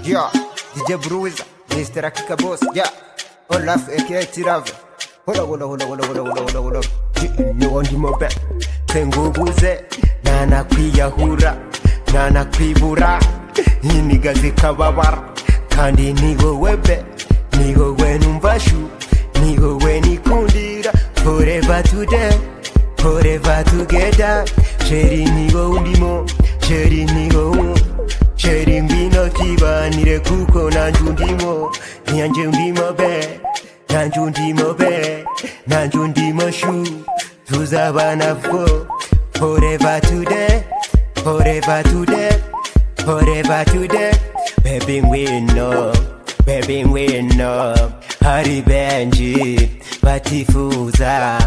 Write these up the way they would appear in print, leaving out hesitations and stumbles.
Yeah, DJ Bruiser, Mr. Akika Boss, yeah. Olaf aka Tirave. Hola. Niwo ndimo be. Tengubuze, nana kwiyahura, nana kwibura. Iniga zikababara, kandi nigo webe. Nigo we numvashu, nigo we nikundira. Forever today, forever together. Sheri nigo undimo, sheri nigo Sheri mbino tibanire kuko nanjundimo Nyanje undimo be Nanjundimo be Nanjundimo shu Tuzabana fo Forever today Forever today Forever today Baby we know Baby we know Hari benji Batifuza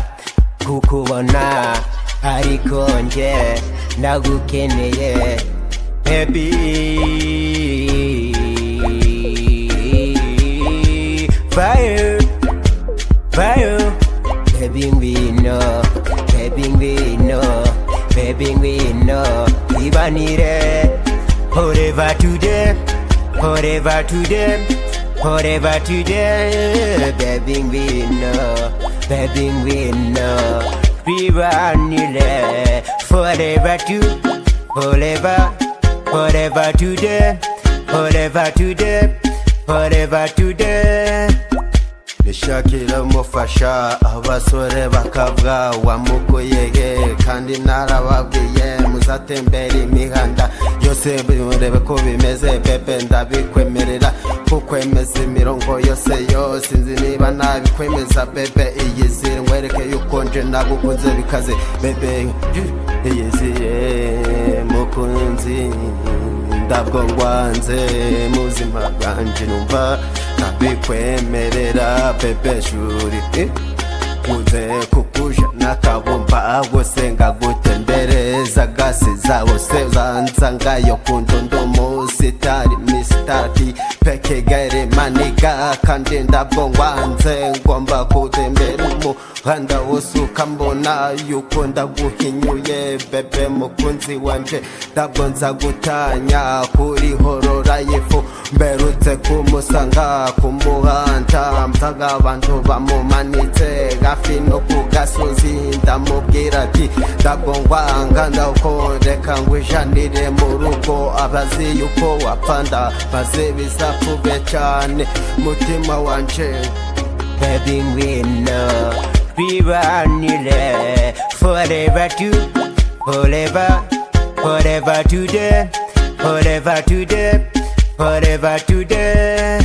Kukubona Hari konje Nagukeneye Baby, fire, baby we know, Ibanire, forever today, baby we know, Ibanire, forever today. Nishakira mufasha abasore bakabwa wamukoyege kandi narababwiye muzatembera imihanda yose murebe ko bimeze bebe ndabikwemerera kukwemeza imirongo yose sinzi niba nabikwemeza bebe iyizire ngwereke yuko nje nagukunze bikaze bebe iyizire mukunzi ndabwo ngwanze muzima bwanje numva nabikwemerera bebe shuri uze kukuja nakabumba gose ngagutembereza gasi zawo sezanzangayo kundondo musitari mistari peke gere maniga kandi ndabwo ngwanze ngomba kutembera umuhanda usuka mbona yuko ndaguhinyuye bebe mukunzi wanje ndabwo nzagutanya kuri horora yefu mberutse kumusanga kumuhanda mvaga abantu bamumanitse gafi no kugasozi ndamubwira ati ndabwo ngwanga ndakoreka ngwijanire mu rugo abazi yuko wapfanda baze bizapfube cyane mutima wanje baby we know Bibanire forever today